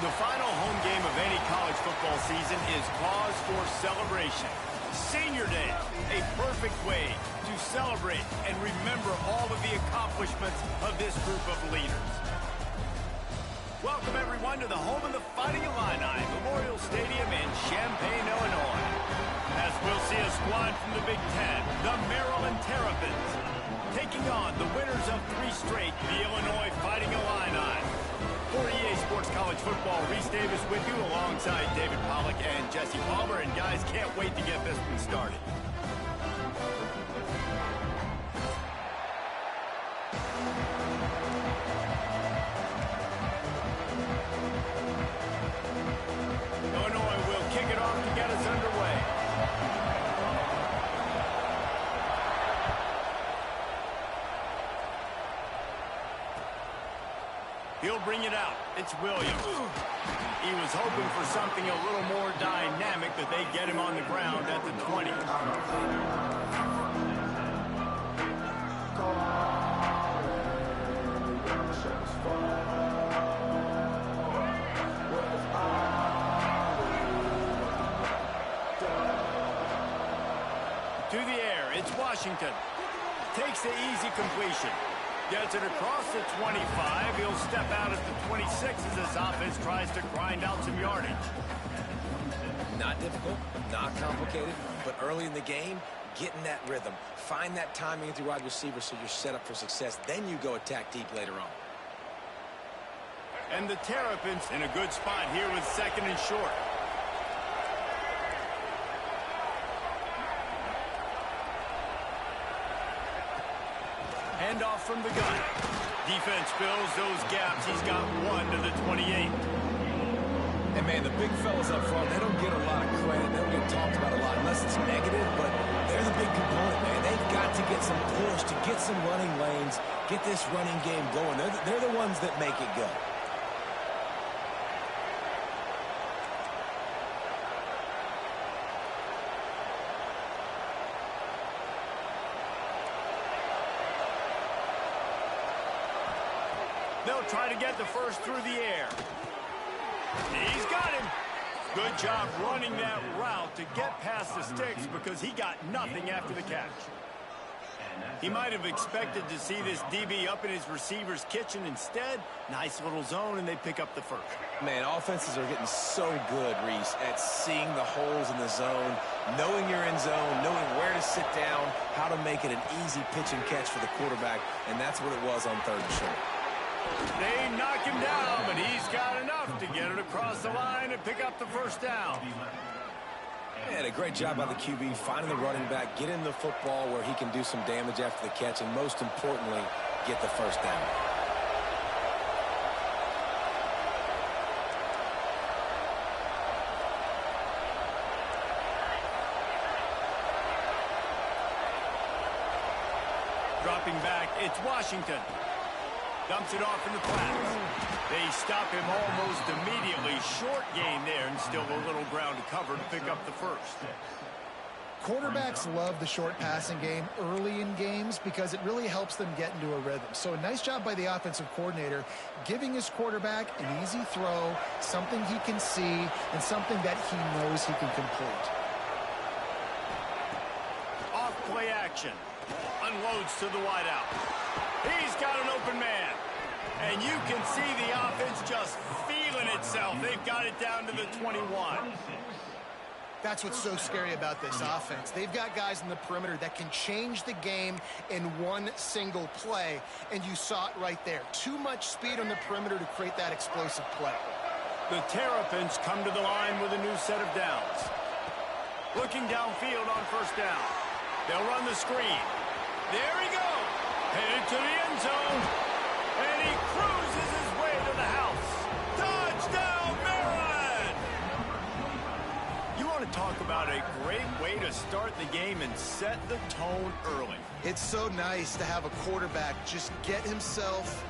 The final home game of any college football season is cause for celebration. Senior Day, a perfect way to celebrate and remember all of the accomplishments of this group of leaders. Welcome, everyone, to the home of the Fighting Illini, Memorial Stadium in Champaign, Illinois. As we'll see a squad from the Big Ten, the Maryland Terrapins, taking on the winners of 3 straight, the Illinois Fighting Illini. For EA Sports College Football, Reese Davis with you alongside David Pollack and Jesse Palmer. And guys, can't wait to get this one started. Illinois will kick it off to get us underway. He'll bring it out. It's Williams. He was hoping for something a little more dynamic, but they get him on the ground at the 20. To the air, it's Washington. Takes the easy completion. Gets it across the 25. He'll step out at the 26 as this offense tries to grind out some yardage. Not difficult, not complicated, but early in the game, getting that rhythm. Find that timing with your wide receiver so you're set up for success. Then you go attack deep later on. And the Terrapins in a good spot here with 2nd and short. Handoff from the gun. Defense fills those gaps. He's got 1 to the 28. And, man, the big fellas up front, they don't get a lot of credit. They don't get talked about a lot unless it's negative, but they're the big component, man. They've got to get some push, to get some running lanes, get this running game going. They're the ones that make it go. They'll try to get the first through the air. He's got him. Good job running that route to get past the sticks because he got nothing after the catch. He might have expected to see this DB up in his receiver's kitchen. Instead, nice little zone, and they pick up the first. Man, offenses are getting so good, Reese, at seeing the holes in the zone, knowing you're in zone, knowing where to sit down, how to make it an easy pitch and catch for the quarterback, and that's what it was on 3rd and short. They knock him down, but he's got enough to get it across the line and pick up the first down. And a great job by the QB finding the running back, getting the football where he can do some damage after the catch, and most importantly, get the first down. Dropping back, it's Washington. Dumps it off in the flats. They stop him almost immediately. Short gain there, and still a little ground to cover to pick up the first. Quarterbacks love the short passing game early in games because it really helps them get into a rhythm. So a nice job by the offensive coordinator giving his quarterback an easy throw, something he can see, and something that he knows he can complete. Off play action. Unloads to the wideout. He's got an open man. And you can see the offense just feeling itself. They've got it down to the 21. That's what's so scary about this offense. They've got guys in the perimeter that can change the game in one single play. And you saw it right there. Too much speed on the perimeter to create that explosive play. The Terrapins come to the line with a new set of downs. Looking downfield on first down. They'll run the screen. There he goes. Headed to the end zone. And he cruises his way to the house. Touchdown, Maryland! You want to talk about a great way to start the game and set the tone early. It's so nice to have a quarterback just get himself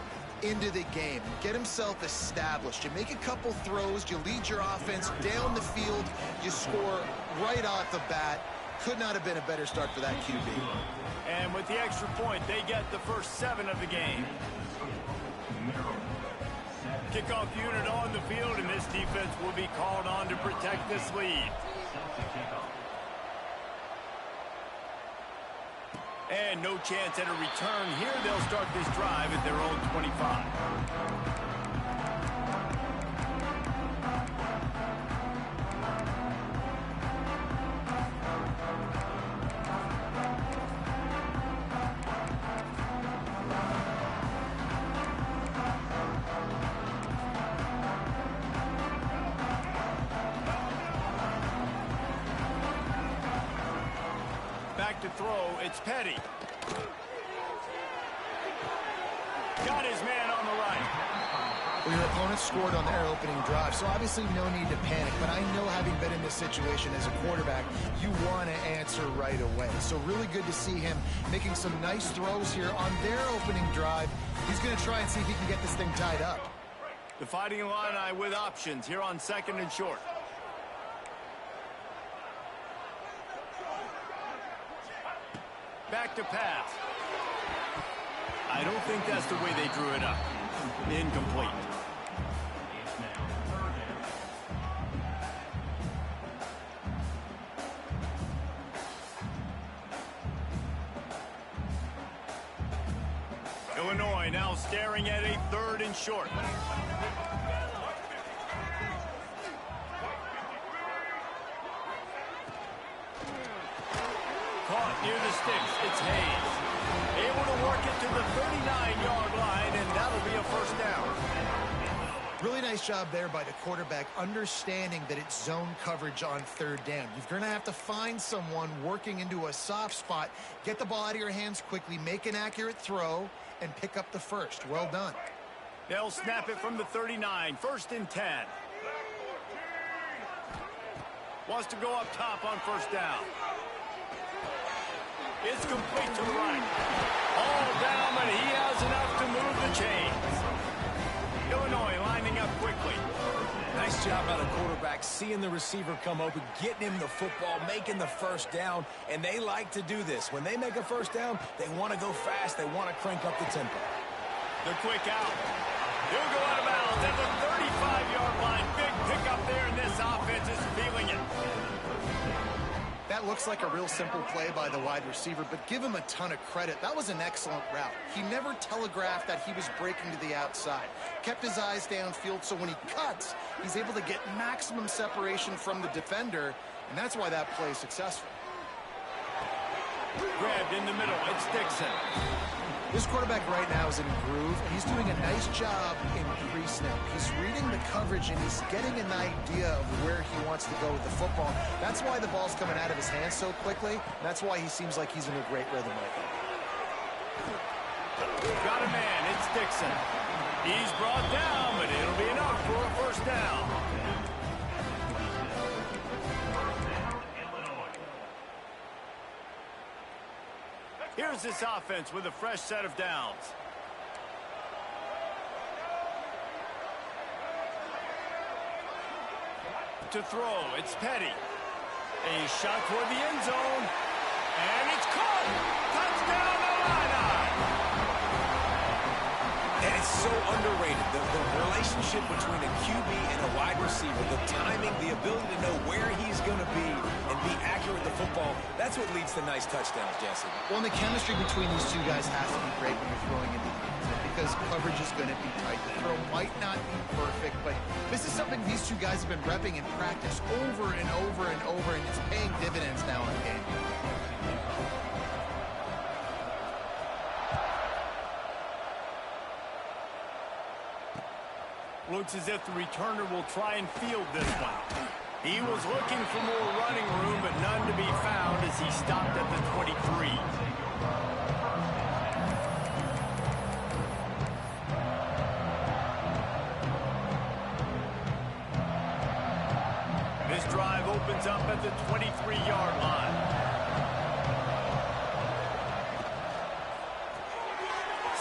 into the game, get himself established. You make a couple throws, you lead your offense down the field, you score right off the bat. Could not have been a better start for that QB. And with the extra point, they get the first 7 of the game. Kickoff unit on the field, and this defense will be called on to protect this lead. And no chance at a return here. They'll start this drive at their own 25. Back to throw, it's Petty. Got his man on the right. Well, your opponent scored on their opening drive, so obviously no need to panic. But I know, having been in this situation as a quarterback, you want to answer right away. So really good to see him making some nice throws here on their opening drive. He's going to try and see if he can get this thing tied up. The Fighting Illini with options here on 2nd and short. Back to pass. I don't think that's the way they drew it up. Incomplete. Illinois now staring at a 3rd and short. Caught near the sticks. It's Hayes. Able to work it to the 39-yard line, and that'll be a 1st down. Really nice job there by the quarterback, understanding that it's zone coverage on 3rd down. You're going to have to find someone working into a soft spot, get the ball out of your hands quickly, make an accurate throw, and pick up the 1st. Well done. They'll snap it from the 39, 1st and 10. Wants to go up top on 1st down. It's complete to the right. All down, but he has enough to move the chains. Illinois lining up quickly. Nice job by the quarterback, seeing the receiver come open, getting him the football, making the 1st down, and they like to do this. When they make a 1st down, they want to go fast. They want to crank up the tempo. The quick out. He'll go out of bounds at the 35-yard line. Big pickup there, and this offense is feeling it. That looks like a real simple play by the wide receiver, but give him a ton of credit. That was an excellent route. He never telegraphed that he was breaking to the outside. Kept his eyes downfield, so when he cuts, he's able to get maximum separation from the defender, and that's why that play is successful. Grabbed in the middle. It's Dixon. This quarterback right now is in a groove, and he's doing a nice job in pre-snap. He's reading the coverage, and he's getting an idea of where he wants to go with the football. That's why the ball's coming out of his hands so quickly. That's why he seems like he's in a great rhythm right now. Got a man. It's Dixon. He's brought down, but it'll be enough for a 1st down. Here's this offense with a fresh set of downs. To throw, it's Petty. A shot toward the end zone. And it's caught. Touchdown, Illini. And it's so underrated, the relationship between a QB and a wide receiver, the timing, the ability to know where he's going to be and be accurate with the football, that's what leads to nice touchdowns, Jesse. Well, and the chemistry between these two guys has to be great when you're throwing into the end zone, because coverage is going to be tight. The throw might not be perfect, but this is something these two guys have been repping in practice over and over and over, and it's paying dividends now in the game. Looks as if the returner will try and field this one. He was looking for more running room, but none to be found as he stopped at the 23. This drive opens up at the 23-yard line.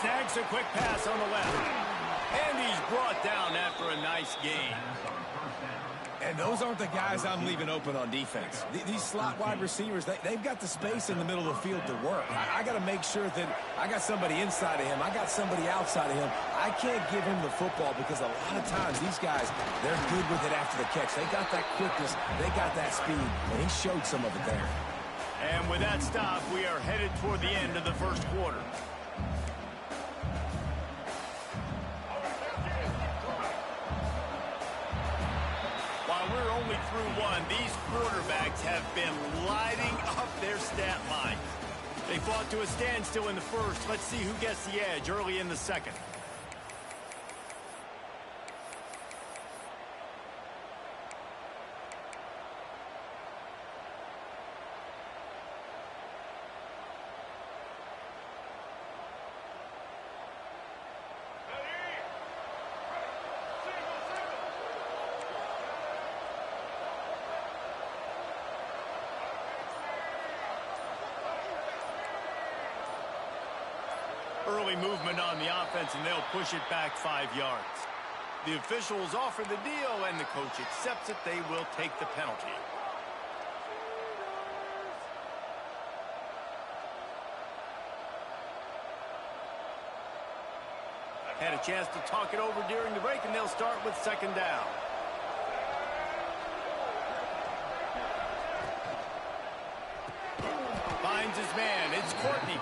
Snags a quick pass on the left. And he's brought down after a nice gain. And those aren't the guys I'm leaving open on defense. These slot wide receivers, they've got the space in the middle of the field to work. I got to make sure that I got somebody inside of him. I got somebody outside of him. I can't give him the football because a lot of times these guys, they're good with it after the catch. They got that quickness. They got that speed, and he showed some of it there. And with that stop, we are headed toward the end of the first quarter. While we're only through one, these quarterbacks have been lighting up their stat line. They fought to a standstill in the first. Let's see who gets the edge early in the second. Early movement on the offense, and they'll push it back 5 yards. The officials offer the deal, and the coach accepts it. They will take the penalty. Had a chance to talk it over during the break, and they'll start with second down. Finds his man. It's Courtney.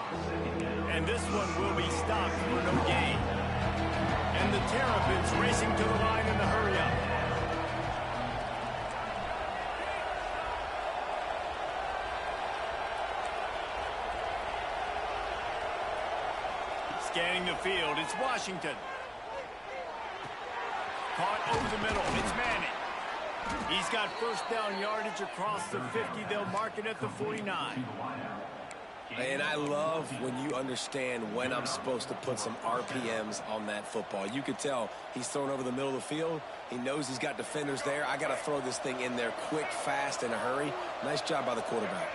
And this one will be stopped for no gain. And the Terrapins racing to the line in the hurry-up. Scanning the field, it's Washington. Caught over the middle, it's Manning. He's got first down yardage across the 50. They'll mark it at the 49. And I love when you understand when I'm supposed to put some RPMs on that football. You could tell he's thrown over the middle of the field. He knows he's got defenders there. I got to throw this thing in there quick, fast, in a hurry. Nice job by the quarterback.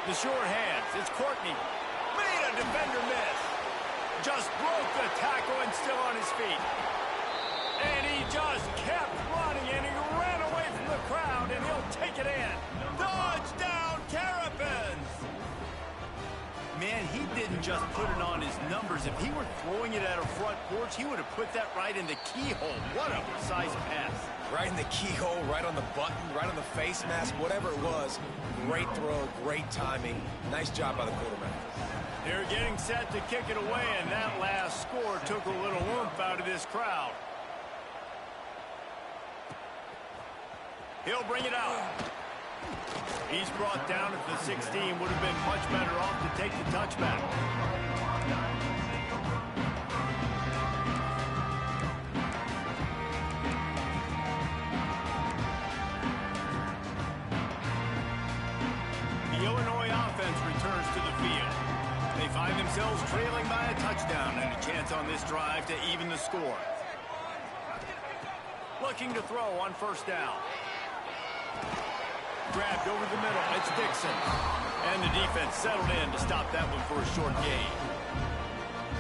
The short hands. It's Courtney. Made a defender miss. Just broke the tackle and still on his feet. And he just kept running, and he ran away from the crowd, and he'll take it in. Touchdown, Terrapins! Man, he didn't just put it on his numbers. If he were throwing it at a front porch, he would have put that right in the keyhole. What a precise pass. Right in the keyhole, right on the button, right on the face mask, whatever it was. Great throw, great timing. Nice job by the quarterback. They're getting set to kick it away, and that last score took a little oomph out of this crowd. He'll bring it out. He's brought down at the 16. Would have been much better off to take the touchback. The Illinois offense returns to the field. They find themselves trailing by a touchdown and a chance on this drive to even the score. Looking to throw on first down. Grabbed over the middle. It's Dixon. And the defense settled in to stop that one for a short gain.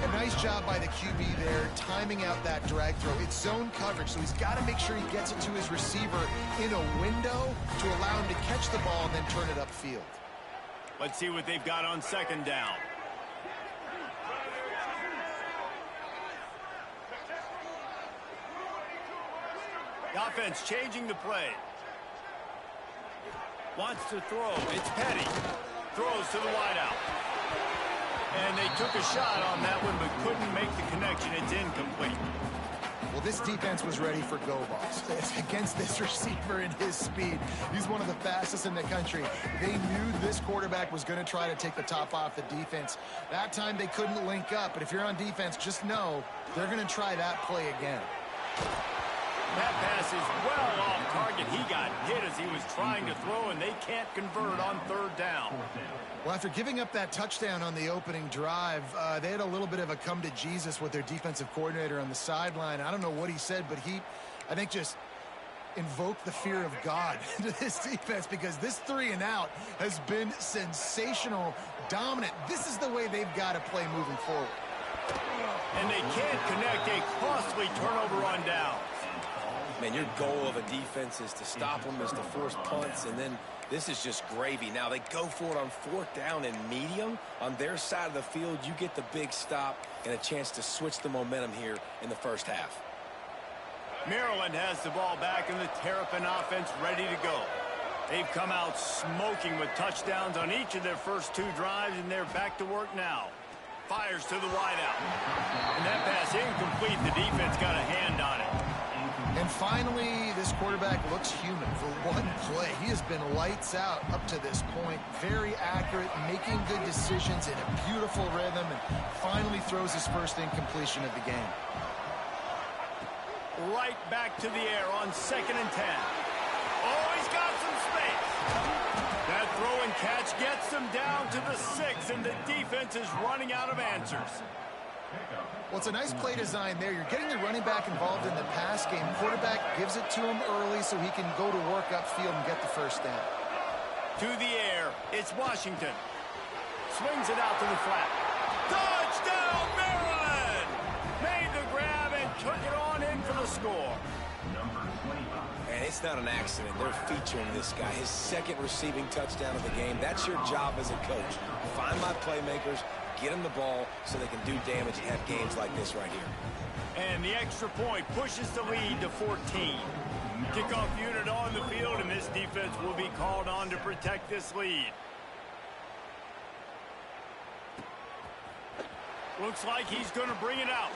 A nice job by the QB there, timing out that drag throw. It's zone coverage, so he's got to make sure he gets it to his receiver in a window to allow him to catch the ball and then turn it upfield. Let's see what they've got on second down. The offense changing the play. Wants to throw. It's Petty. Throws to the wideout. And they took a shot on that one, but couldn't make the connection. It's incomplete. Well, this defense was ready for go balls. It's against this receiver and his speed. He's one of the fastest in the country. They knew this quarterback was going to try to take the top off the defense. That time they couldn't link up, but if you're on defense, just know they're going to try that play again. That pass is well off target. He got hit as he was trying to throw, and they can't convert on third down. Well, after giving up that touchdown on the opening drive, they had a little bit of a come to Jesus with their defensive coordinator on the sideline. I don't know what he said, but he, I think, just invoked the fear of God to this defense, because this 3 and out has been sensational, dominant. This is the way they've got to play moving forward. And they can't connect, a costly turnover on downs. Man, your goal of a defense is to stop them, is to force punts, and then this is just gravy. Now they go for it on 4th down and medium. On their side of the field, you get the big stop and a chance to switch the momentum here in the first half. Maryland has the ball back and the Terrapin offense ready to go. They've come out smoking with touchdowns on each of their first 2 drives, and they're back to work now. Fires to the wideout. And that pass incomplete. The defense got a hand on it. And finally, this quarterback looks human for one play. He has been lights out up to this point. Very accurate, making good decisions in a beautiful rhythm, and finally throws his first incompletion of the game. Right back to the air on 2nd and 10. Oh, he's got some space. That throw and catch gets them down to the 6, and the defense is running out of answers. Well, it's a nice play design there. You're getting the running back involved in the pass game. Quarterback gives it to him early so he can go to work upfield and get the first down. To the air, it's Washington. Swings it out to the flat. Touchdown, Maryland! Made the grab and took it on in for the score. And it's not an accident. They're featuring this guy. His 2nd receiving touchdown of the game. That's your job as a coach. Find my playmakers, get them the ball so they can do damage and have games like this right here. And the extra point pushes the lead to 14. Kickoff unit on the field, and this defense will be called on to protect this lead. Looks like he's going to bring it out.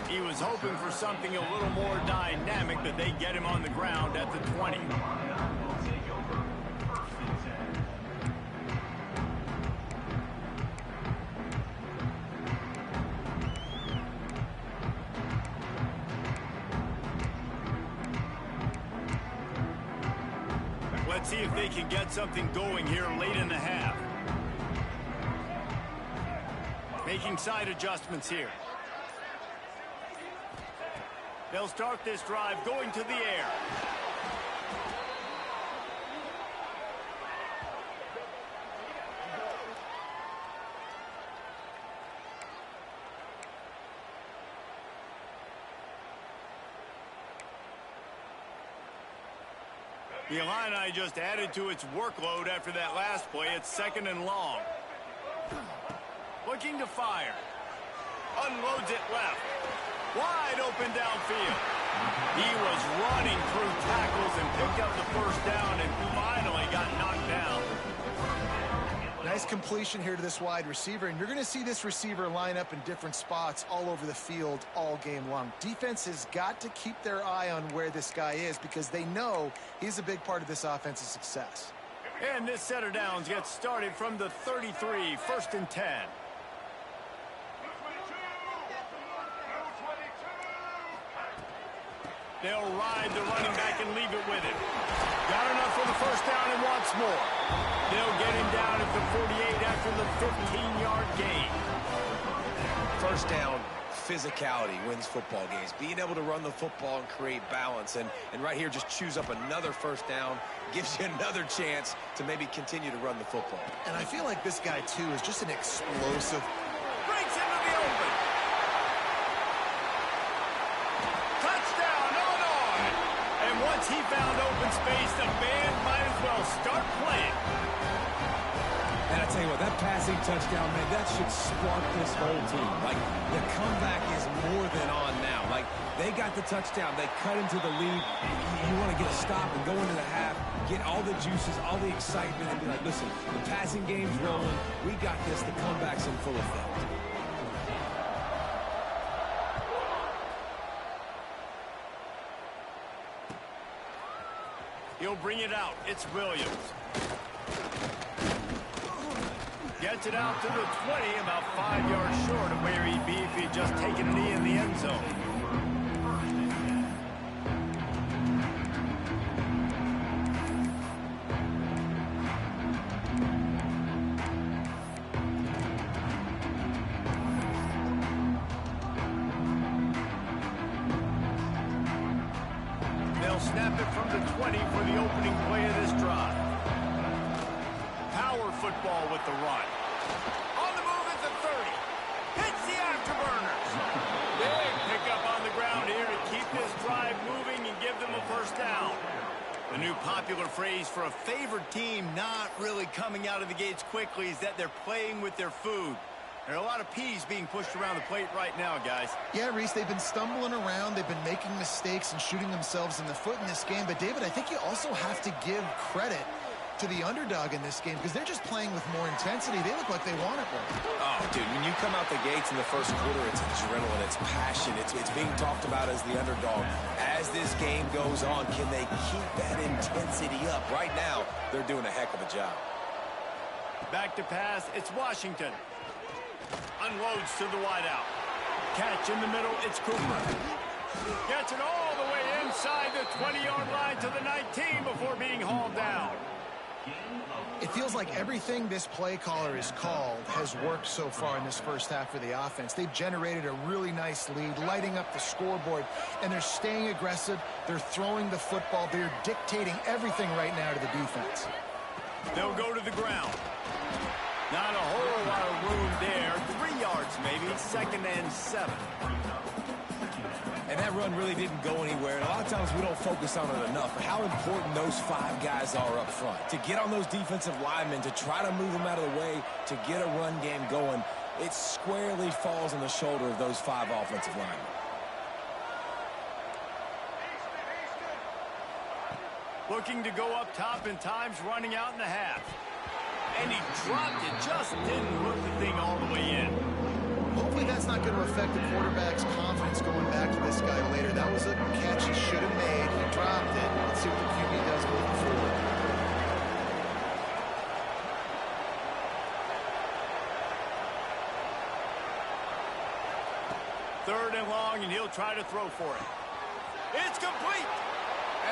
He was hoping for something a little more dynamic, but they get him on the ground at the 20. Let's see if they can get something going here late in the half. Making side adjustments here. They'll start this drive going to the air. The Illini just added to its workload after that last play. It's 2nd and long. Looking to fire. Unloads it left. Wide open downfield. He was running through tackles and picked up the first down and finally got knocked down. Nice completion here to this wide receiver, and you're going to see this receiver line up in different spots all over the field all game long. Defense has got to keep their eye on where this guy is because they know he's a big part of this offense's success. And this set of downs gets started from the 33, 1st and 10. They'll ride the running back and leave it with him. Got enough for the first down and wants more. They'll get him down at the 48 after the 15-yard gain. First down, physicality wins football games. Being able to run the football and create balance. And right here, just choose up another first down. Gives you another chance to maybe continue to run the football. And I feel like this guy, too, is just an explosive. Breaks into the open. Touchdown, Illinois. And once he found open space, the band might as well start playing. And I tell you what, that passing touchdown, man, that should spark this whole team. Like, the comeback is more than on now. Like, they got the touchdown. They cut into the lead. You want to get a stop and go into the half, get all the juices, all the excitement, and be like, listen, the passing game's rolling. We got this. The comeback's in full effect. He'll bring it out. It's Williams. Gets it out to the 20, about 5 yards short of where he'd be if he'd just taken a knee in the end zone. They'll snap it from the 20 for the opening play of this drive. Power football with the run. On the move at the 30. Hits the afterburners. popular phrase for a favored team not really coming out of the gates quickly is that they're playing with their food. There are a lot of peas being pushed around the plate right now, guys. Yeah, Reese, they've been stumbling around. They've been making mistakes and shooting themselves in the foot in this game. But, David, I think you also have to give credit to the underdog in this game because they're just playing with more intensity. They look like they want it more. Oh, dude, when you come out the gates in the first quarter, it's adrenaline, it's passion, it's being talked about as the underdog. As this game goes on, can they keep that intensity up? Right now, they're doing a heck of a job. Back to pass, it's Washington. Unloads to the wideout. Catch in the middle, it's Cooper. Gets it all the way inside the 20-yard line to the 19 before being hauled down. It feels like everything this play caller is called has worked so far in this first half for the offense. They've generated a really nice lead, lighting up the scoreboard, and they're staying aggressive. They're throwing the football. They're dictating everything right now to the defense. They'll go to the ground. Not a whole lot of room there. 3 yards maybe, 2nd and 7. And that run really didn't go anywhere. And a lot of times we don't focus on it enough. But how important those 5 guys are up front. To get on those defensive linemen, to try to move them out of the way, to get a run game going, it squarely falls on the shoulder of those 5 offensive linemen. Looking to go up top and time's running out in the half. And he dropped it, just didn't hook the thing all the way in. Hopefully that's not going to affect the quarterback's confidence going back to this guy later. That was a catch he should have made. He dropped it. Let's see what the QB does moving forward. Third and long, and he'll try to throw for it. It's complete!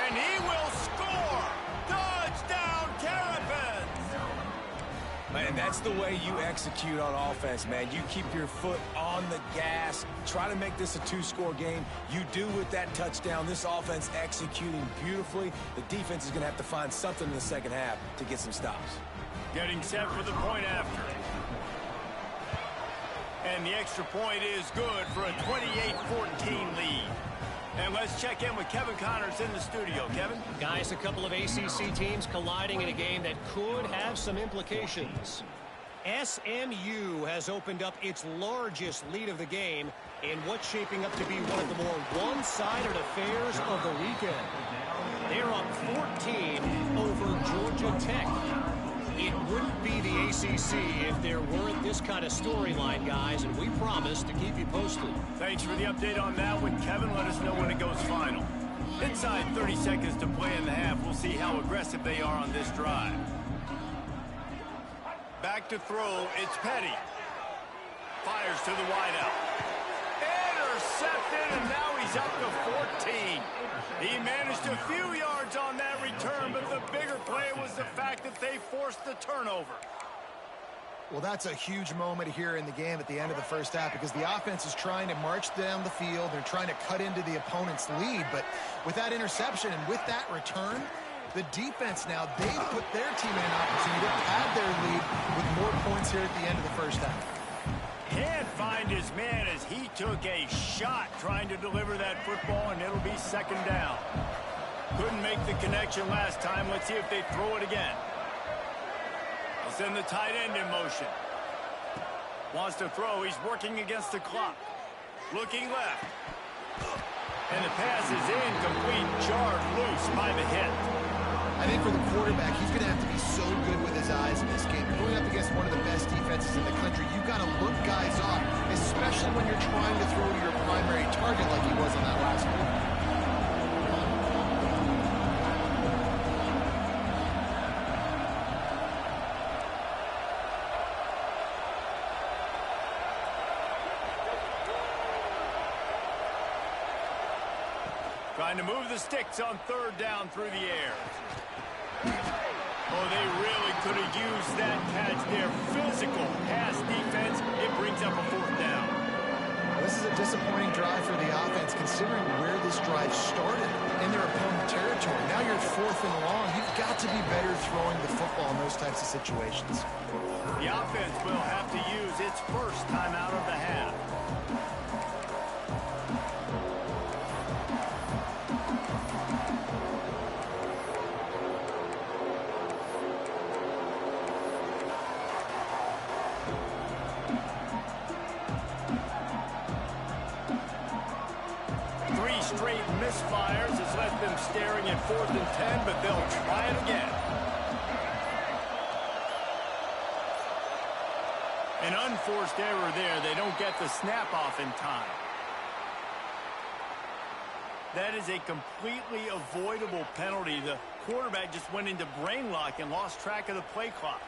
And he will score! Touchdown, Terrapins! Man, that's the way you execute on offense, man. You keep your foot on the gas. Try to make this a 2-score game. You do with that touchdown. This offense executing beautifully. The defense is going to have to find something in the second half to get some stops. Getting set for the point after. And the extra point is good for a 28-14 lead. And let's check in with Kevin Connors in the studio. Kevin? Guys, a couple of ACC teams colliding in a game that could have some implications. SMU has opened up its largest lead of the game in what's shaping up to be one of the more one-sided affairs of the weekend. They're up 14 over Georgia Tech. It wouldn't be the ACC if there weren't this kind of storyline, guys, and we promise to keep you posted. Thanks for the update on that one, Kevin. Let us know when it goes final. Inside 30 seconds to play in the half. We'll see how aggressive they are on this drive. Back to throw. It's Petty. Fires to the wideout. Intercepted, and now he's up to 14. He managed a few yards on that return, but the bigger play was the fact that they forced the turnover. Well, that's a huge moment here in the game at the end of the first half because the offense is trying to march down the field. They're trying to cut into the opponent's lead, but with that interception and with that return, the defense now, they've put their team in an opportunity to pad their lead with more points here at the end of the first half. Can't find his man as he took a shot trying to deliver that football, and it'll be 2nd down. Couldn't make the connection last time. Let's see if they throw it again. They'll send the tight end in motion. Wants to throw. He's working against the clock. Looking left. And the pass is incomplete, jarred loose by the hit. I think for the quarterback, he's going to have to be so good with his eyes in this game. Going up against one of the best defenses in the country, you've got to look guys off, especially when you're trying to throw to your primary target like he was on that last one. Trying to move the sticks on 3rd down through the air. Oh, they really could have used that catch there. Physical pass defense. It brings up a 4th down. This is a disappointing drive for the offense considering where this drive started in their opponent territory. Now you're 4th and long. You've got to be better throwing the football in those types of situations. The offense will have to use its first time out of the half. straight misfires has left them staring at 4th and 10, but they'll try it again. An unforced error there. They don't get the snap off in time. That is a completely avoidable penalty. The quarterback just went into brain lock and lost track of the play clock.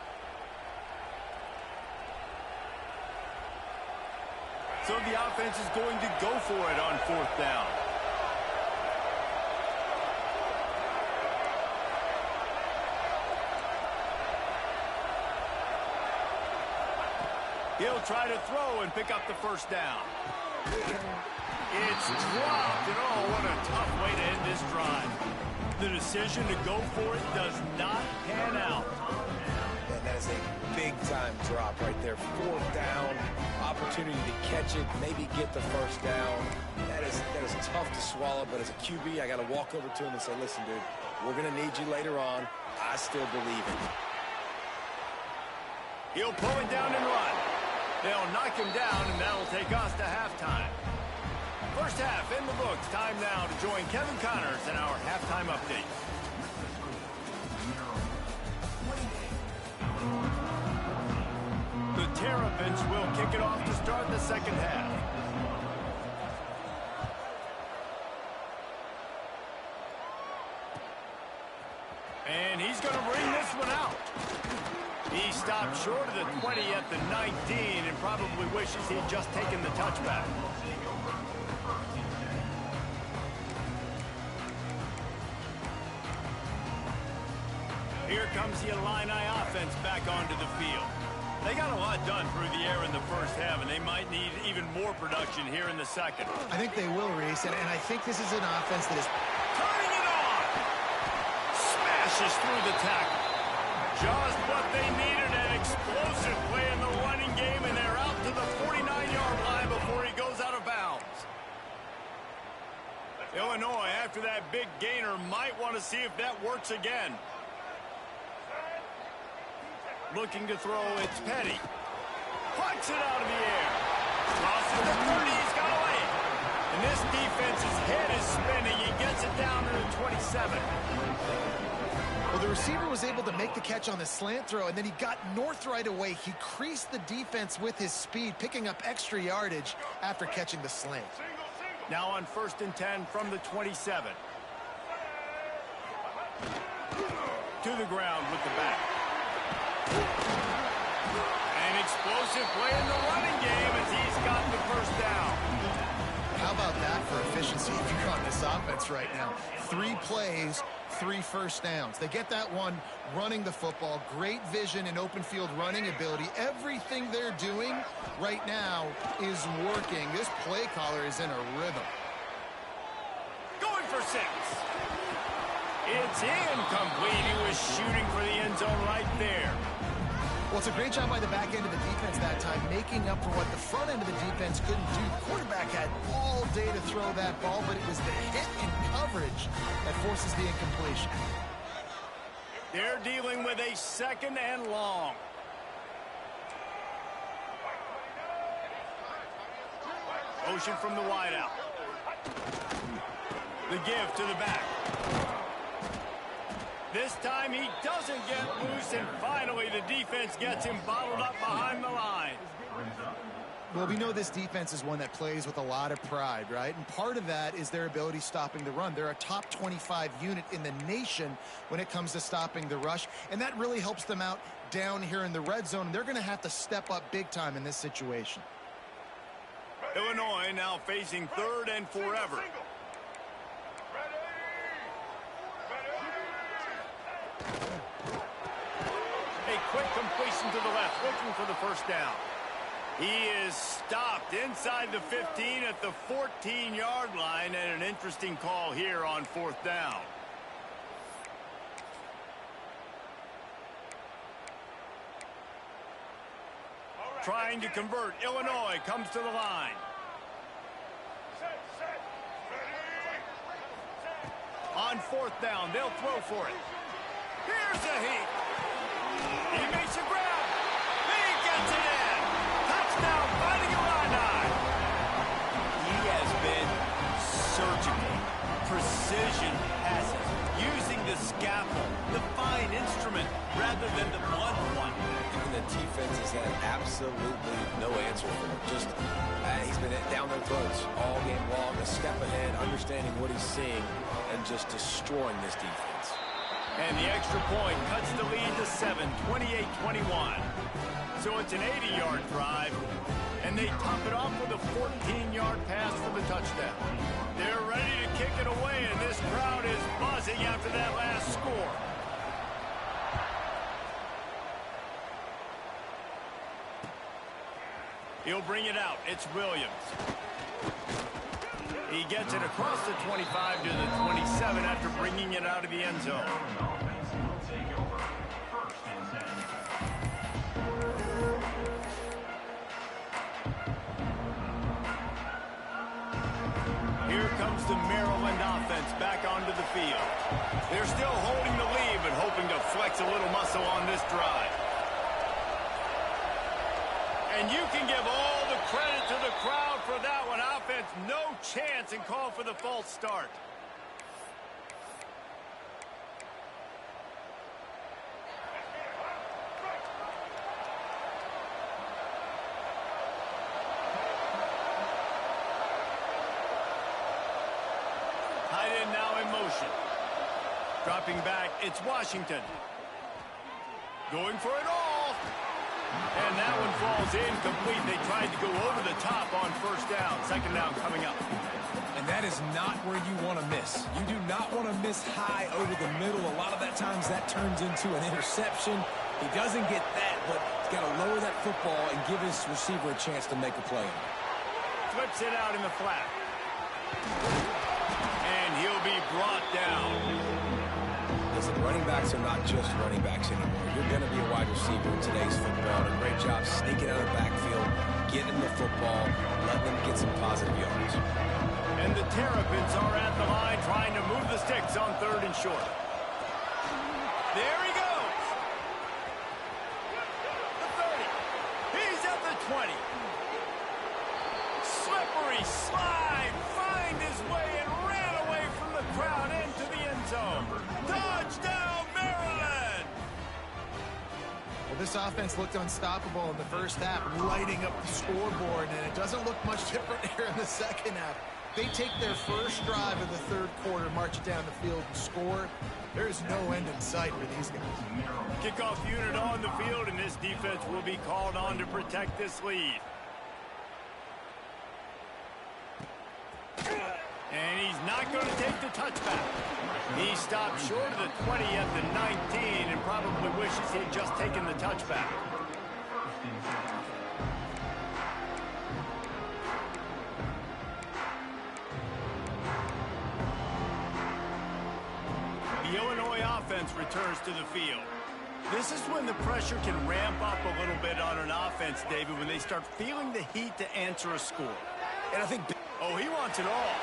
So the offense is going to go for it on 4th down. He'll try to throw and pick up the first down. It's dropped, and oh, what a tough way to end this drive. The decision to go for it does not pan out. And that is a big-time drop right there. 4th down, opportunity to catch it, maybe get the first down. That is tough to swallow, but as a QB, I got to walk over to him and say, listen, dude, we're going to need you later on. I still believe it. He'll pull it down and run. They'll knock him down, and that'll take us to halftime. First half in the books. Time now to join Kevin Connors in our halftime update. The Terrapins will kick it off to start the second half. And he's going to bring this one out. He stopped short of the 20 at the 19 and probably wishes he'd just taken the touchback. Here comes the Illini offense back onto the field. They got a lot done through the air in the first half, and they might need even more production here in the second. I think they will, Reese, and I think this is an offense that is Turning it on! Smashes through the tackle. Just what they needed, an explosive play in the running game, and they're out to the 49-yard line before he goes out of bounds. Illinois, after that big gainer, might want to see if that works again. Looking to throw, it's Petty. Plucks it out of the air. Crosses the 30, he's got away. And this defense's head is spinning. He gets it down to the 27. Well, the receiver was able to make the catch on the slant throw, and then he got north right away. He creased the defense with his speed, picking up extra yardage after catching the slant. Now on 1st and 10 from the 27. To the ground with the back. An explosive play in the running game as he's got the first down. How about that for efficiency if you're on this offense right now? 3 plays, 3 first downs. They get that one running the football. Great vision and open field running ability. Everything they're doing right now is working. This play caller is in a rhythm. Going for 6. It's incomplete. He was shooting for the end zone right there. Well, it's a great job by the back end of the defense that time, making up for what the front end of the defense couldn't do. The quarterback had all day to throw that ball, but it was the hit in coverage that forces the incompletion. They're dealing with a 2nd and long. Motion from the wideout. The give to the back. This time he doesn't get loose, and finally the defense gets him bottled up behind the line. Well, we know this defense is one that plays with a lot of pride, right? And part of that is their ability stopping the run. They're a top 25 unit in the nation when it comes to stopping the rush, and that really helps them out down here in the red zone. They're going to have to step up big time in this situation. Illinois now facing 3rd and forever. A quick completion to the left, looking for the first down. He is stopped inside the 15 at the 14-yard line, and an interesting call here on 4th down. Trying to convert, Illinois comes to the line. On 4th down, they'll throw for it. Here's a heat. He makes a grab. He gets it in. Touchdown, Fighting Illini. He has been surgical, precision passes, using the scaffold, the fine instrument, rather than the blunt one. Even the defense has had absolutely no answer for him. Just, he's been down their throats all game long, a step ahead, understanding what he's seeing, and just destroying this defense. And the extra point cuts the lead to 7, 28-21. So it's an 80-yard drive, and they top it off with a 14-yard pass for the touchdown. They're ready to kick it away, and this crowd is buzzing after that last score. He'll bring it out. It's Williams. He gets it across the 25 to the 27 after bringing it out of the end zone. Here comes the Maryland offense back onto the field. They're still holding the lead, but hoping to flex a little muscle on this drive. And you can give all the credit to the crowd for that one. Offense, no chance, and call for the false start. Tight end now in motion. Dropping back, it's Washington. Going for it all. And that one falls incomplete. They tried to go over the top on first down. Second down coming up. And that is not where you want to miss. You do not want to miss high over the middle. A lot of that times that turns into an interception. He doesn't get that, but he's got to lower that football and give his receiver a chance to make a play. Flips it out in the flat. And he'll be brought down. Listen, running backs are not just running backs anymore. You're going to be a wide receiver in today's football. And a great job sneaking out of the backfield, getting the football, letting them get some positive yards. And the Terrapins are at the line trying to move the sticks on 3rd and short. There he goes. The 30. He's at the 20. Slippery slide. Find his way and ran away from the crowd into the end zone. Touchdown, Maryland! Well, this offense looked unstoppable in the first half, lighting up the scoreboard, and it doesn't look much different here in the second half. They take their first drive of the third quarter, march it down the field, and score. There's no end in sight for these guys. Kickoff unit on the field, and this defense will be called on to protect this lead. And he's not going to take the touchback. He stopped short of the 20 at the 19 and probably wishes he had just taken the touchback. The Illinois offense returns to the field. This is when the pressure can ramp up a little bit on an offense, David, when they start feeling the heat to answer a score. And I think... Oh, he wants it all.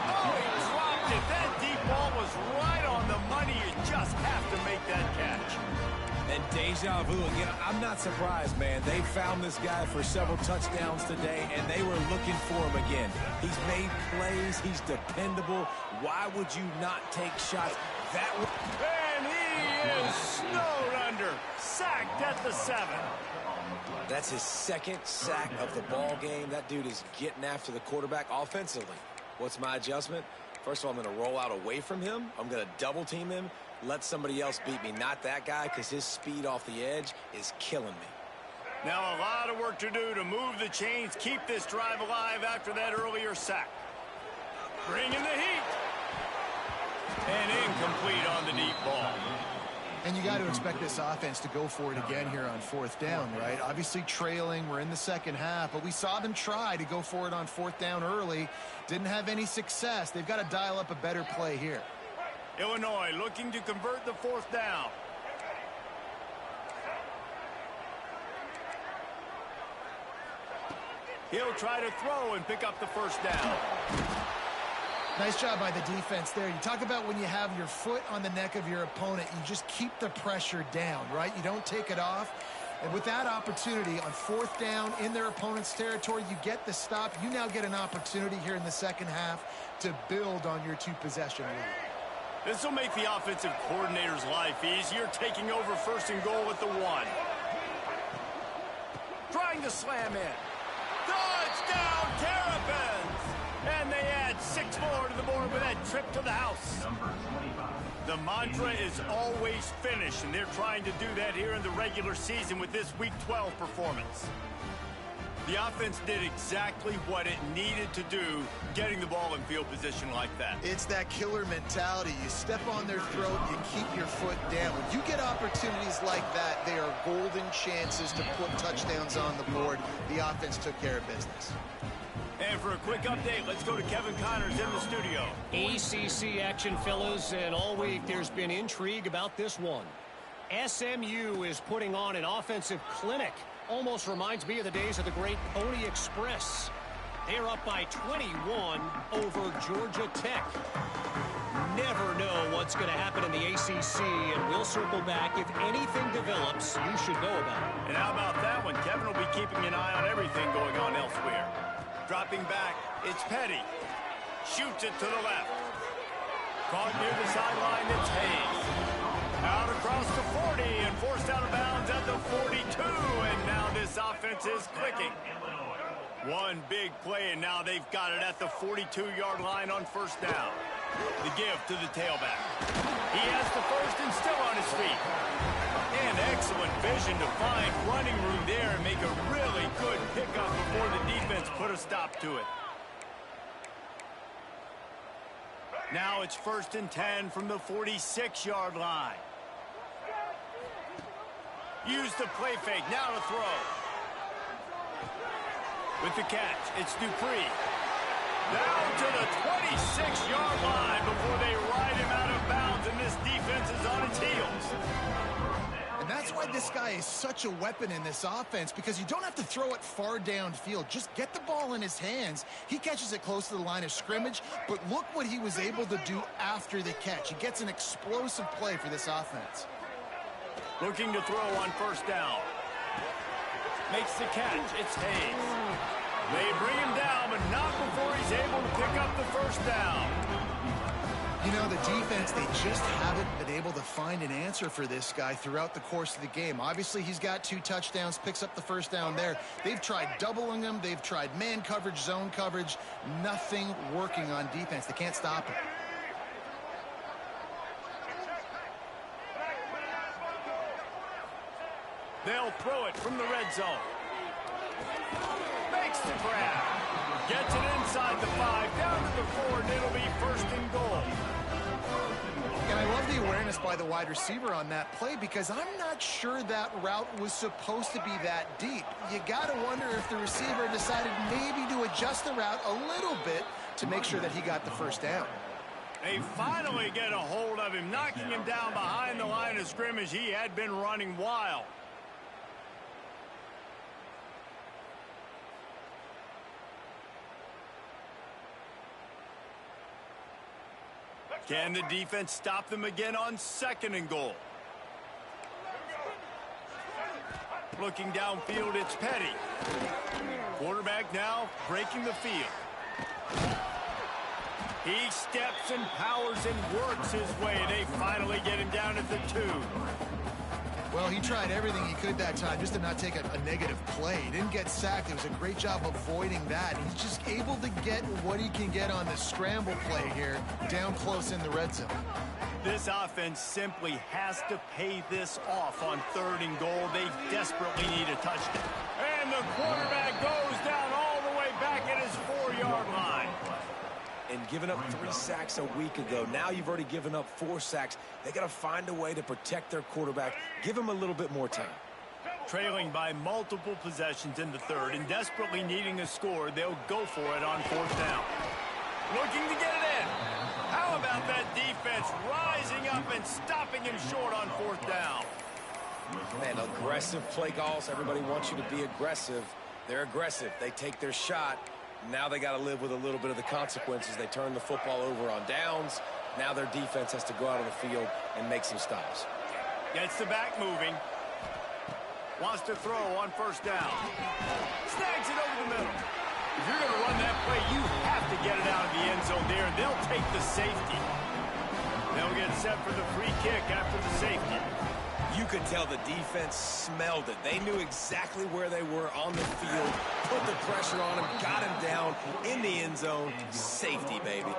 Oh, he dropped it. That deep ball was right on the money. You just have to make that catch. And deja vu again. I'm not surprised, man. They found this guy for several touchdowns today, and they were looking for him again. He's made plays. He's dependable. Why would you not take shots that way? And he is snowed under. Sacked at the 7. That's his second sack of the ball game. That dude is getting after the quarterback offensively. What's my adjustment? First of all, I'm going to roll out away from him. I'm going to double team him. Let somebody else beat me, not that guy, because his speed off the edge is killing me. Now a lot of work to do to move the chains, keep this drive alive after that earlier sack. Bring in the heat. And incomplete on the deep ball. And you got to expect this offense to go for it again here on 4th down, right? Obviously trailing, we're in the second half, but we saw them try to go for it on 4th down early. Didn't have any success. They've got to dial up a better play here. Illinois looking to convert the 4th down. He'll try to throw and pick up the first down. Nice job by the defense there. You talk about when you have your foot on the neck of your opponent, you just keep the pressure down, right? You don't take it off. And with that opportunity on 4th down in their opponent's territory, you get the stop. You now get an opportunity here in the second half to build on your 2-possession lead. This will make the offensive coordinator's life easier, taking over 1st and goal at the 1. Trying to slam in. Touchdown, Terrapins! And they add 6 more to the board with that trip to the house. The mantra is always finish, and they're trying to do that here in the regular season with this Week 12 performance. The offense did exactly what it needed to do, getting the ball in field position like that. It's that killer mentality. You step on their throat, you keep your foot down. When you get opportunities like that, they are golden chances to put touchdowns on the board. The offense took care of business. And for a quick update, let's go to Kevin Connors in the studio. ACC action, fellas, and all week there's been intrigue about this one. SMU is putting on an offensive clinic. Almost reminds me of the days of the great Pony Express. They're up by 21 over Georgia Tech. Never know what's going to happen in the ACC, and we'll circle back. If anything develops, you should know about it. And how about that one? Kevin will be keeping an eye on everything going on elsewhere. Dropping back, it's Petty. Shoots it to the left. Caught near the sideline, it's Hayes. Out across the 40 and forced out of bounds at the 42. And now this offense is clicking. One big play, and now they've got it at the 42-yard line on 1st down. The give to the tailback. He has the first and still on his feet. And excellent vision to find running room there and make a really good pickup before the defense put a stop to it. Now it's 1st and 10 from the 46-yard line. Use the play fake, now to throw. With the catch, it's Dupree. Down to the 26-yard line before they ride him out of bounds, and this defense is on its heels. And that's why this guy is such a weapon in this offense, because you don't have to throw it far downfield. Just get the ball in his hands. He catches it close to the line of scrimmage, but look what he was able to do after the catch. He gets an explosive play for this offense. Looking to throw on 1st down. Makes the catch. It's Hayes. They bring him down, but not before he's able to pick up the 1st down. You know, the defense, they just haven't been able to find an answer for this guy throughout the course of the game. Obviously, he's got 2 touchdowns, picks up the 1st down there. They've tried doubling him. They've tried man coverage, zone coverage. Nothing working on defense. They can't stop him. They'll throw it from the red zone. Makes the grab. Gets it inside the 5, down to the 4, and it'll be 1st and goal. And I love the awareness by the wide receiver on that play, because I'm not sure that route was supposed to be that deep. You got to wonder if the receiver decided maybe to adjust the route a little bit to make sure that he got the 1st down. They finally get a hold of him, knocking him down behind the line of scrimmage. He had been running wild. Can the defense stop them again on 2nd and goal? Looking downfield, it's Petty. Quarterback now breaking the field. He steps and powers and works his way. They finally get him down at the 2. Well, he tried everything he could that time just to not take a negative play. He didn't get sacked. It was a great job avoiding that. He's just able to get what he can get on the scramble play here, down close in the red zone. This offense simply has to pay this off on 3rd and goal. They desperately need a touchdown. And the quarterback goes down all the way back at his 4-yard line. And giving up 3 sacks a week ago. Now you've already given up 4 sacks. They got to find a way to protect their quarterback. Give him a little bit more time. Trailing by multiple possessions in the 3rd and desperately needing a score, they'll go for it on 4th down. Looking to get it in. How about that defense rising up and stopping him short on 4th down? Man, aggressive play calls. Everybody wants you to be aggressive. They're aggressive. They take their shot. Now they got to live with a little bit of the consequences. They turn the football over on downs. Now their defense has to go out on the field and make some stops. Gets the back moving. Wants to throw on first down. Snags it over the middle. If you're going to run that play, you have to get it out of the end zone there, and they'll take the safety. They'll get set for the free kick after the safety. You could tell the defense smelled it. They knew exactly where they were on the field, put the pressure on him, got him down in the end zone. Safety, baby.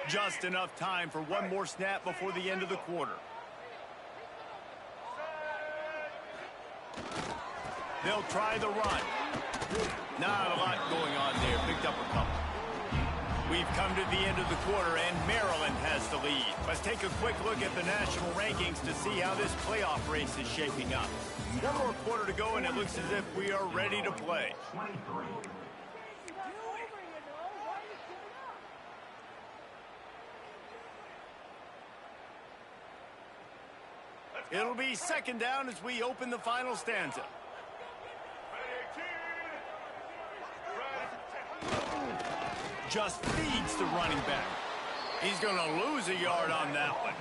Just enough time for one more snap before the end of the quarter. They'll try the run. Not a lot going on there. Picked up a couple. We've come to the end of the quarter, and Maryland has the lead. Let's take a quick look at the national rankings to see how this playoff race is shaping up. One more quarter to go, and it looks as if we are ready to play. It'll be second down as we open the final stanza. Just feeds the running back. He's going to lose a yard on that one.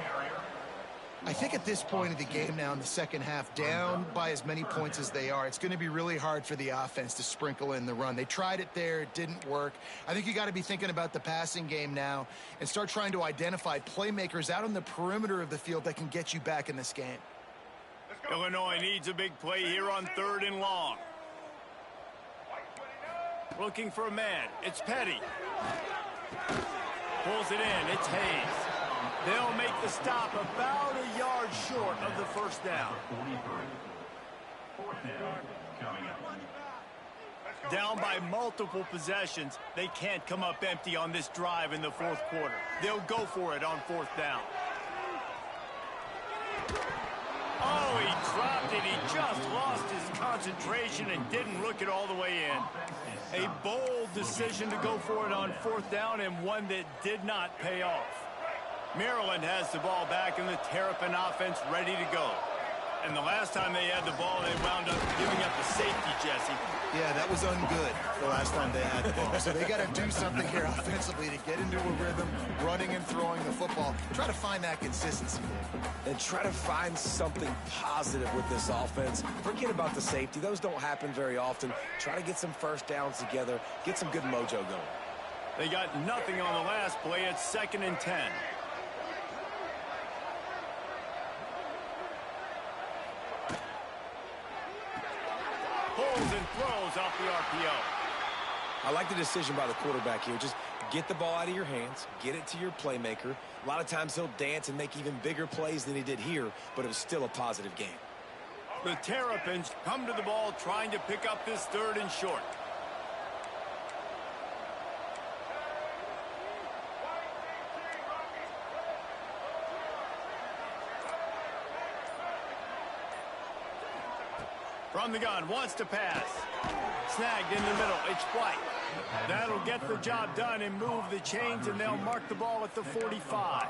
I think at this point of the game now in the second half, down by as many points as they are, it's going to be really hard for the offense to sprinkle in the run. They tried it there. It didn't work. I think you got to be thinking about the passing game now and start trying to identify playmakers out on the perimeter of the field that can get you back in this game. Illinois needs a big play here on 3rd and long. Looking for a man. It's Petty. Pulls it in. It's Hayes. They'll make the stop about a yard short of the first down. Down by multiple possessions. They can't come up empty on this drive in the fourth quarter. They'll go for it on 4th down. Oh, he dropped it. He just lost his concentration and didn't look it all the way in. A bold decision to go for it on 4th down, and one that did not pay off. Maryland has the ball back, and the Terrapin offense ready to go. And the last time they had the ball, they wound up giving up the safety, Jesse. Yeah, that was ungood the last time they had the ball. So they got to do something here offensively to get into a rhythm, running and throwing the football. Try to find that consistency there. And try to find something positive with this offense. Forget about the safety. Those don't happen very often. Try to get some first downs together, get some good mojo going. They got nothing on the last play. It's 2nd and 10. Pulls and throws off the RPO. I like the decision by the quarterback here. Just get the ball out of your hands, get it to your playmaker. A lot of times he'll dance and make even bigger plays than he did here, but it was still a positive game. The Terrapins come to the ball trying to pick up this 3rd and short. From the gun, wants to pass. Snagged in the middle, it's White. That'll get the job done and move the chains, and they'll mark the ball at the 45.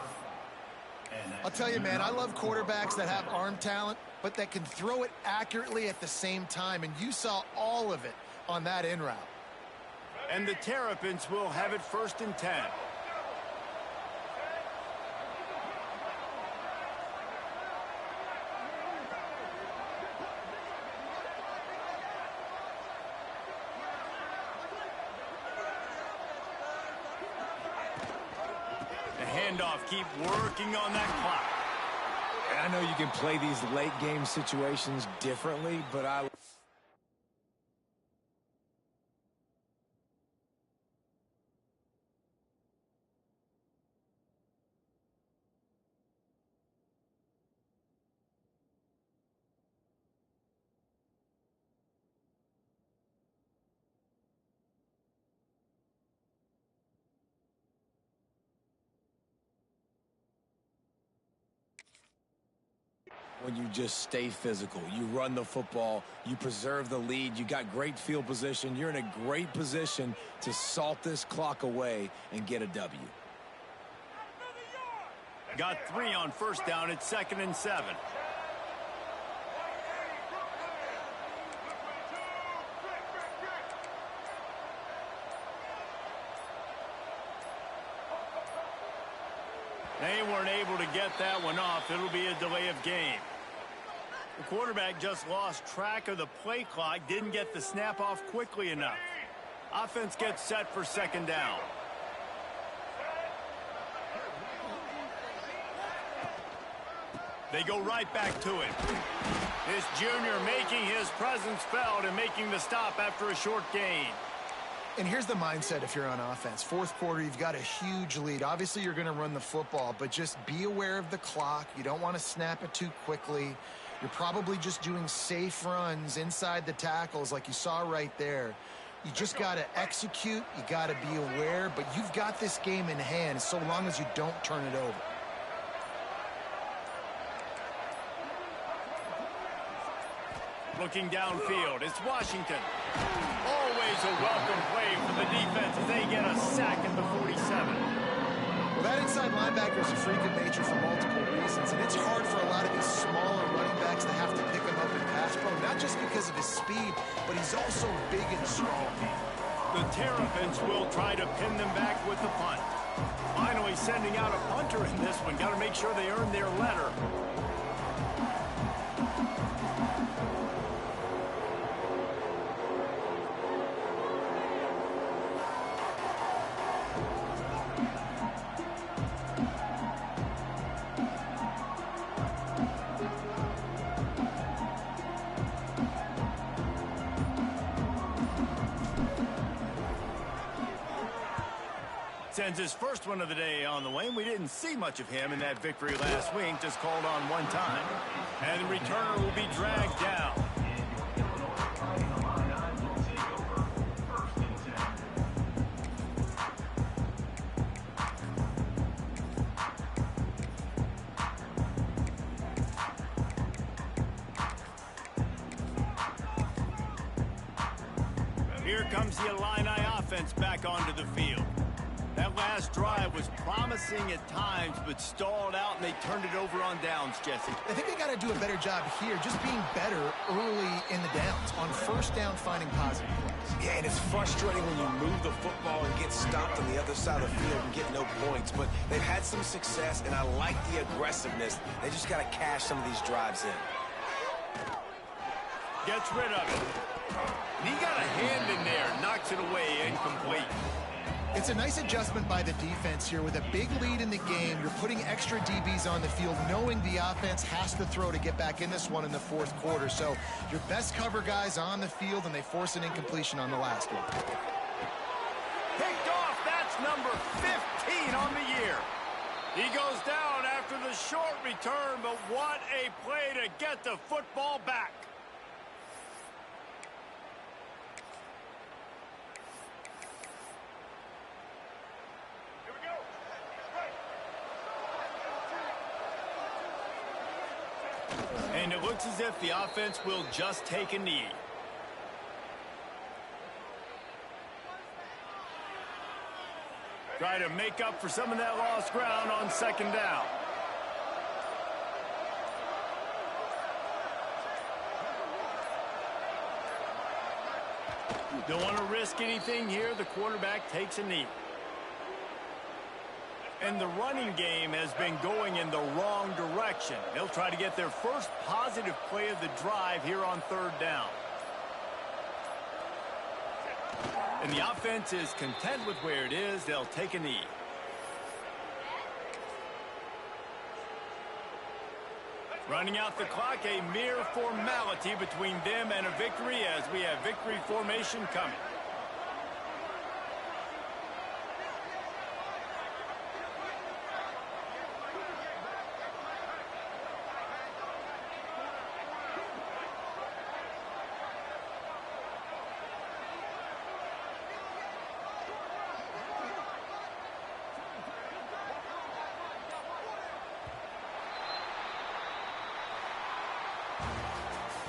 I'll tell you, man, I love quarterbacks that have arm talent, but that can throw it accurately at the same time, and you saw all of it on that in route. And the Terrapins will have it 1st and 10. Handoff, keep working on that clock. And I know you can play these late game situations differently, but when you just stay physical, you run the football, you preserve the lead, you got great field position, you're in a great position to salt this clock away and get a W. Got 3 on 1st down. It's 2nd and 7. They weren't able to get that one off. It'll be a delay of game. The quarterback just lost track of the play clock, didn't get the snap off quickly enough. Offense gets set for second down. They go right back to it. This junior making his presence felt and making the stop after a short gain. And here's the mindset if you're on offense. Fourth quarter, you've got a huge lead. Obviously, you're going to run the football, but just be aware of the clock. You don't want to snap it too quickly. You're probably just doing safe runs inside the tackles like you saw right there. You just got to execute. You got to be aware, but you've got this game in hand so long as you don't turn it over. Looking downfield, it's Washington. Always a welcome play for the defense as they get a sack at the 47. Well, that inside linebacker is a freak of nature for multiple reasons, and it's hard for a lot of these smaller running backs to have to pick him up in pass pro, not just because of his speed, but he's also big and strong. The Terrapins will try to pin them back with the punt. Finally sending out a punter in this one. Got to make sure they earn their letter. Sends his first one of the day on the way, and we didn't see much of him in that victory last week, just called on one time. And the returner will be dragged down. Here comes the Illini offense back onto the field. That last drive was promising at times, but stalled out, and they turned it over on downs, Jesse. I think they got to do a better job here, just being better early in the downs, on first down, finding positive plays. Yeah, and it's frustrating when you move the football and get stopped on the other side of the field and get no points. But they've had some success, and I like the aggressiveness. They just got to cash some of these drives in. Gets rid of it. And he got a hand in there, knocks it away, incomplete. It's a nice adjustment by the defense here. With a big lead in the game, you're putting extra DBs on the field, knowing the offense has to throw to get back in this one in the fourth quarter. So your best cover guys on the field, and they force an incompletion on the last one. Picked off. That's number 15 on the year. He goes down after the short return, but what a play to get the football back. And it looks as if the offense will just take a knee. Try to make up for some of that lost ground on second down. Don't want to risk anything here. The quarterback takes a knee. And the running game has been going in the wrong direction. They'll try to get their first positive play of the drive here on third down. And the offense is content with where it is. They'll take a knee. Running out the clock, a mere formality between them and a victory as we have victory formation coming.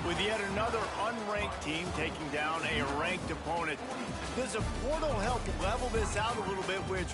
With yet another unranked team taking down a ranked opponent, does a portal help level this out a little bit, which